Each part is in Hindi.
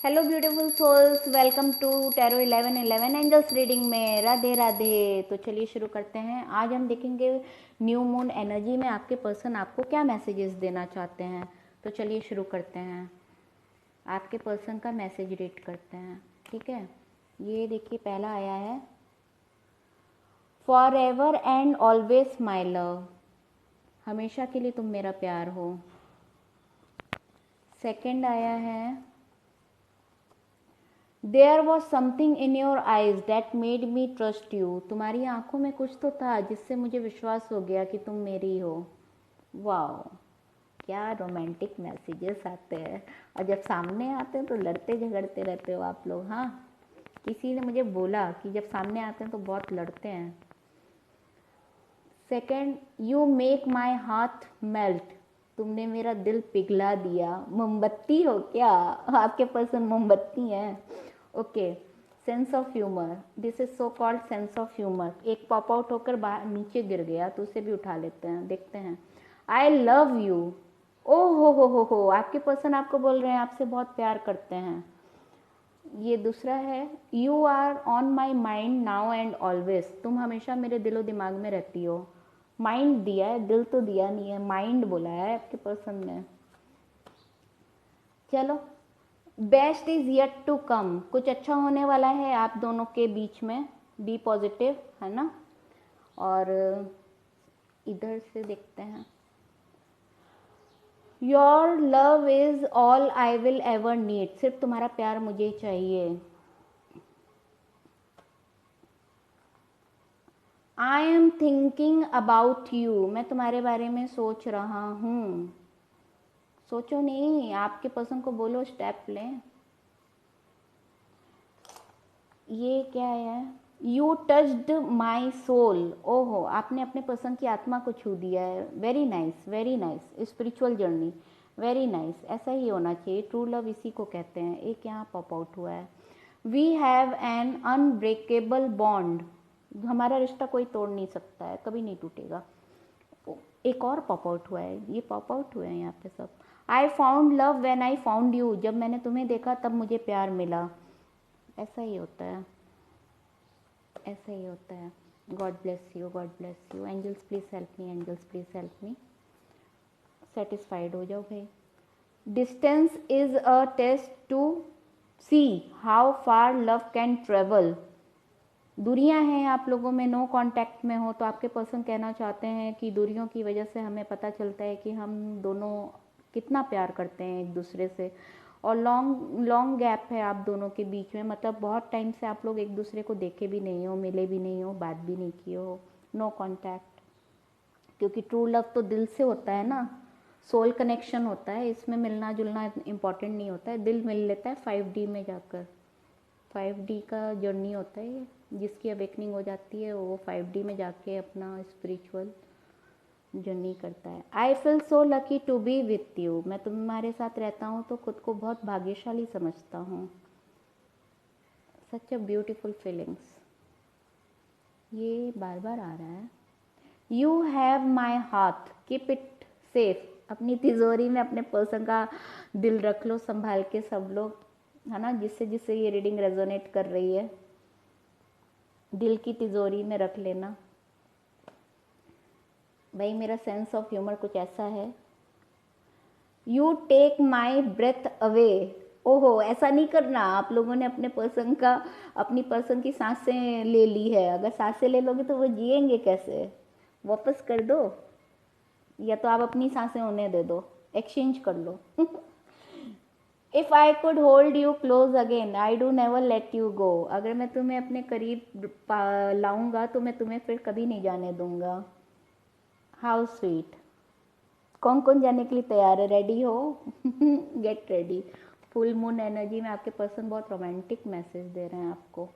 Hello beautiful souls, welcome to tarot 1111 angels reading में। राधे राधे। तो चलिए शुरू करते हैं। आज हम देखेंगे न्यू मून एनर्जी में आपके पर्सन आपको क्या मैसेजेस देना चाहते हैं। तो चलिए शुरू करते हैं। आपके पर्सन का मैसेज रीड करते हैं, ठीक है। ये देखिए, पहला आया है for ever and always my love, हमेशा के लिए तुम मेरा प्यार हो। सेकंड आया है there was something in your eyes that made me trust you, तुम्हारी आंखों में कुछ तो था जिससे मुझे विश्वास हो गया कि तुम मेरी हो। वाओ, क्या रोमांटिक मैसेजेस आते हैं। और जब सामने आते हैं तो लड़ते झगड़ते रहते हो आप लोग। हाँ, किसी ने मुझे बोला कि जब सामने आते हैं तो बहुत लड़ते हैं। Second, you make my heart melt, तुमने मेरा दिल पिघला दिया। मोमबत्ती हो क्या? आपके पर्सन मोमबत्ती हैं। Okay, sense of humour, this is so called sense of humour. एक पॉप आउट होकर बाहर नीचे गिर गया तो उसे भी उठा लेते हैं, देखते हैं। आई लव यू, ओ हो, आपके पर्सन आपको बोल रहे हैं आपसे बहुत प्यार करते हैं। ये दूसरा है you are on my mind now and always, तुम हमेशा मेरे दिलो दिमाग में रहती हो। माइंड दिया है, दिल तो दिया नहीं है, माइंड बोला है आपके पर्सन ने। चलो, best is yet to come, कुछ अच्छा होने वाला है आप दोनों के बीच में। बी पॉजिटिव, है ना। और इधर से देखते हैं, your love is all I will ever need, सिर्फ तुम्हारा प्यार मुझे चाहिए। I am thinking about you, मैं तुम्हारे बारे में सोच रहा हूँ। सोचो नहीं, आपके पर्सन को बोलो स्टेप लें। ये क्या है, यू टच्ड माई सोल, ओहो, आपने अपने पर्सन की आत्मा को छू दिया है। Very nice, very nice, spiritual journey, very nice. ऐसा ही होना चाहिए, ट्रू लव इसी को कहते हैं। एक यहाँ पॉप आउट हुआ है, we have an unbreakable bond, हमारा रिश्ता कोई तोड़ नहीं सकता है, कभी नहीं टूटेगा। एक और पॉप आउट हुआ है, ये पॉप आउट हुए हैं यहाँ पे सब। I found love when I found you, जब मैंने तुम्हें देखा तब मुझे प्यार मिला। ऐसा ही होता है, ऐसा ही होता है। God bless you, God bless you. Angels please help me, angels please help me. Satisfied हो जाओ भाई। Distance is a test to see how far love can travel, दूरियां हैं आप लोगों में, नो कांटेक्ट में हो तो आपके पर्सन कहना चाहते हैं कि दूरियों की वजह से हमें पता चलता है कि हम दोनों कितना प्यार करते हैं एक दूसरे से। और लॉन्ग लॉन्ग गैप है आप दोनों के बीच में, मतलब बहुत टाइम से आप लोग एक दूसरे को देखे भी नहीं हो, मिले भी नहीं हो, बात भी नहीं की हो, नो कांटेक्ट। क्योंकि ट्रू लव तो दिल से होता है ना, सोल कनेक्शन होता है, इसमें मिलना जुलना इम्पॉर्टेंट नहीं होता है। दिल मिल लेता है 5D में जाकर, 5D का जर्नी होता है ये। जिसकी अवेकनिंग हो जाती है वो 5D में जाके अपना स्पिरिचुअल जर्नी करता है। I feel so lucky to be with you, मैं तुम्हारे साथ रहता हूँ तो खुद को बहुत भाग्यशाली समझता हूँ। सच अ ब्यूटिफुल फीलिंग्स, ये बार बार आ रहा है। You have my heart, keep it safe, अपनी तिजोरी में अपने पर्सन का दिल रख लो संभाल के सब लोग, है ना। जिससे जिससे ये रीडिंग रेजोनेट कर रही है, दिल की तिजोरी में रख लेना। भाई मेरा सेंस ऑफ ह्यूमर कुछ ऐसा है, you take my breath away, ओहो, ऐसा नहीं करना। आप लोगों ने अपने पर्सन का, अपनी पर्सन की सांसें ले ली है, अगर सांसें ले लोगे तो वो जिएंगे कैसे? वापस कर दो, या तो आप अपनी सांसें उन्हें दे दो, एक्सचेंज कर लो। If I could hold you close again I do never let you go, अगर मैं तुम्हें अपने करीब लाऊंगा तो मैं तुम्हें फिर कभी नहीं जाने दूंगा। How sweet. कौन कौन जाने के लिए तैयार है? रेडी हो? Get ready. Full moon energy में आपके पर्सन बहुत रोमांटिक मैसेज दे रहे हैं आपको।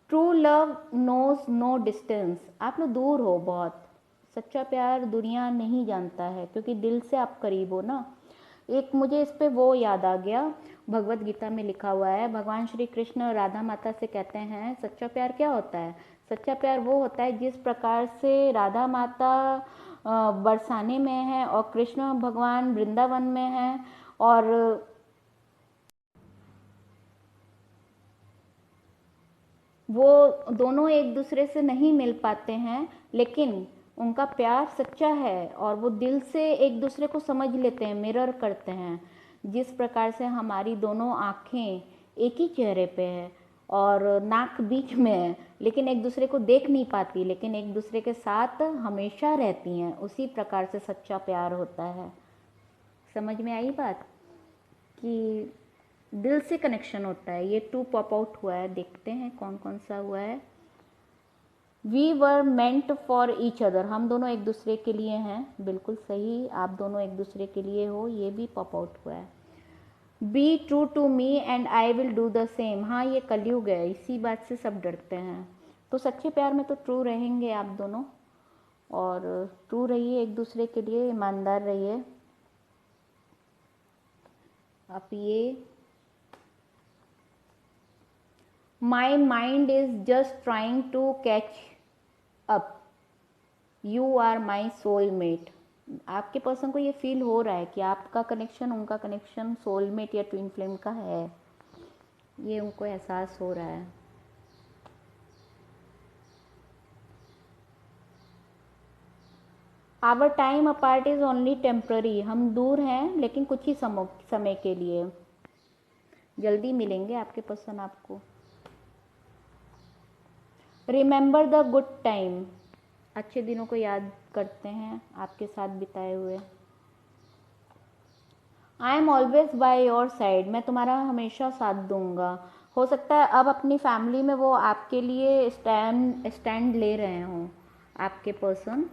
True love knows no distance, आप लोग दूर हो बहुत, सच्चा प्यार दुनिया नहीं जानता है क्योंकि दिल से आप करीब हो ना। एक मुझे इस पे वो याद आ गया, भगवत गीता में लिखा हुआ है, भगवान श्री कृष्ण राधा माता से कहते हैं सच्चा प्यार क्या होता है। सच्चा प्यार वो होता है जिस प्रकार से राधा माता बरसाने में है और कृष्ण भगवान वृंदावन में है, और वो दोनों एक दूसरे से नहीं मिल पाते हैं, लेकिन उनका प्यार सच्चा है और वो दिल से एक दूसरे को समझ लेते हैं, मिरर करते हैं। जिस प्रकार से हमारी दोनों आँखें एक ही चेहरे पे है और नाक बीच में है, लेकिन एक दूसरे को देख नहीं पाती, लेकिन एक दूसरे के साथ हमेशा रहती हैं, उसी प्रकार से सच्चा प्यार होता है। समझ में आई बात कि दिल से कनेक्शन होता है। ये 2 पॉप आउट हुआ है, देखते हैं कौन कौन सा हुआ है। We were meant for each other, हम दोनों एक दूसरे के लिए हैं, बिल्कुल सही, आप दोनों एक दूसरे के लिए हो, ये भी पॉप आउट हुआ है। Be true to me and I will do the same, हाँ ये कलयुग है, इसी बात से सब डरते हैं। तो सच्चे प्यार में तो ट्रू रहेंगे आप दोनों, और ट्रू रहिए एक दूसरे के लिए, ईमानदार रहिए। आप ये my mind is just trying to catch up, you are my soulmate, आपके पर्सन को ये फील हो रहा है कि आपका कनेक्शन उनका कनेक्शन सोलमेट या ट्विन फ्लेम का है, ये उनको एहसास हो रहा है। Our time apart is only temporary, हम दूर हैं लेकिन कुछ ही समय के लिए, जल्दी मिलेंगे आपके पर्सन आपको। रिमेंबर द गुड टाइम, अच्छे दिनों को याद करते हैं आपके साथ बिताए हुए। I am always by your side, मैं तुम्हारा हमेशा साथ दूंगा। हो सकता है अब अपनी फैमिली में वो आपके लिए स्टैंड ले रहे हों, आपके पर्सन,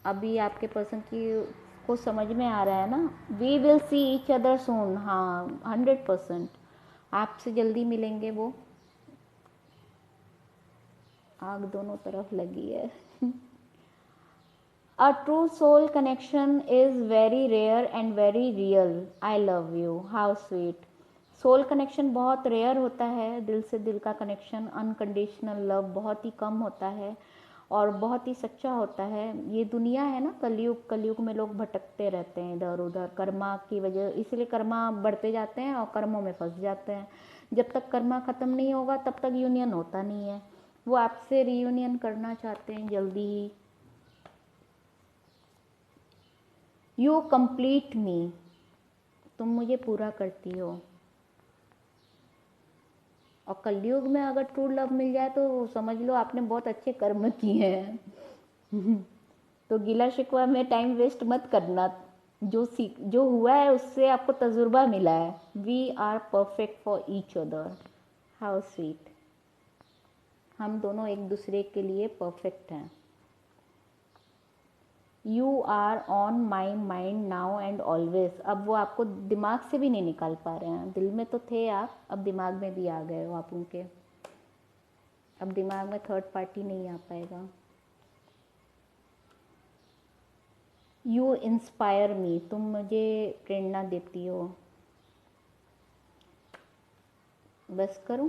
अभी आपके पर्सन की को समझ में आ रहा है ना। We will see each other soon, हाँ 100% आपसे जल्दी मिलेंगे वो, आग दोनों तरफ लगी है। A true soul connection is very rare and very real, I love you, how sweet. Soul connection बहुत रेयर होता है, दिल से दिल का कनेक्शन, अनकंडीशनल लव बहुत ही कम होता है और बहुत ही सच्चा होता है। ये दुनिया है ना कलयुग, कलयुग में लोग भटकते रहते हैं इधर उधर कर्मा की वजह, इसलिए कर्मा बढ़ते जाते हैं और कर्मों में फंस जाते हैं। जब तक कर्मा ख़त्म नहीं होगा तब तक यूनियन होता नहीं है। वो आपसे रीयूनियन करना चाहते हैं जल्दी ही। यू कंप्लीट मी, तुम मुझे पूरा करती हो। और कलयुग में अगर ट्रू लव मिल जाए तो समझ लो आपने बहुत अच्छे कर्म किए हैं। तो गिला शिकवा में टाइम वेस्ट मत करना, जो हुआ है उससे आपको तजुर्बा मिला है। We are perfect for each other, how sweet, हम दोनों एक दूसरे के लिए परफेक्ट हैं। You are on my mind now and always, अब वो आपको दिमाग से भी नहीं निकाल पा रहे हैं, दिल में तो थे आप, अब दिमाग में भी आ गए हो आप उनके, अब दिमाग में थर्ड पार्टी नहीं आ पाएगा। यू इंस्पायर मी, तुम मुझे प्रेरणा देती हो। बस करूं?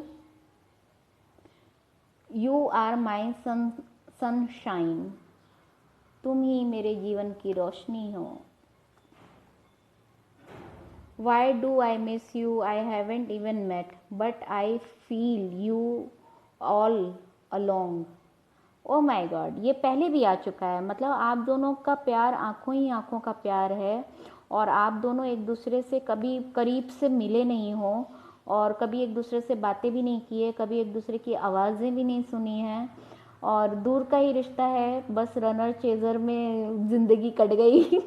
यू आर माई सनशाइन, तुम ही मेरे जीवन की रोशनी हो। Why do I miss you, I haven't even met but I feel you all along. Oh my God, ये पहले भी आ चुका है, मतलब आप दोनों का प्यार आंखों ही आंखों का प्यार है और आप दोनों एक दूसरे से कभी करीब से मिले नहीं हो और कभी एक दूसरे से बातें भी नहीं किए, कभी एक दूसरे की आवाज़ें भी नहीं सुनी हैं और दूर का ही रिश्ता है, बस रनर चेजर में ज़िंदगी कट गई।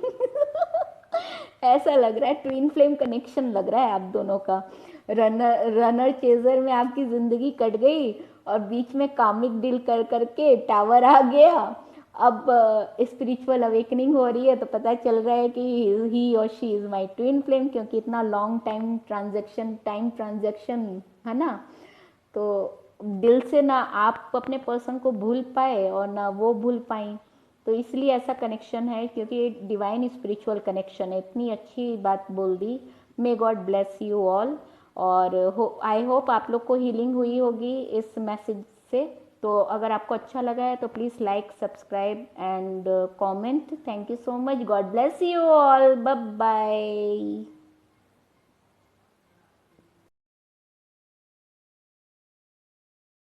ऐसा लग रहा है, ट्विन फ्लेम कनेक्शन लग रहा है आप दोनों का। रनर चेजर में आपकी ज़िंदगी कट गई और बीच में कामिक डील कर करके टावर आ गया। अब स्पिरिचुअल अवेकनिंग हो रही है तो पता चल रहा है कि ही और she is my twin flame, क्योंकि इतना लॉन्ग टाइम ट्रांजेक्शन है ना, तो दिल से ना आप अपने पर्सन को भूल पाए और ना वो भूल पाई, तो इसलिए ऐसा कनेक्शन है, क्योंकि ये डिवाइन स्पिरिचुअल कनेक्शन है। इतनी अच्छी बात बोल दी। May God bless you all, और आई होप आप लोग को हीलिंग हुई होगी इस मैसेज से। तो अगर आपको अच्छा लगा है तो please like, subscribe and comment. Thank you so much, God bless you all, bye bye.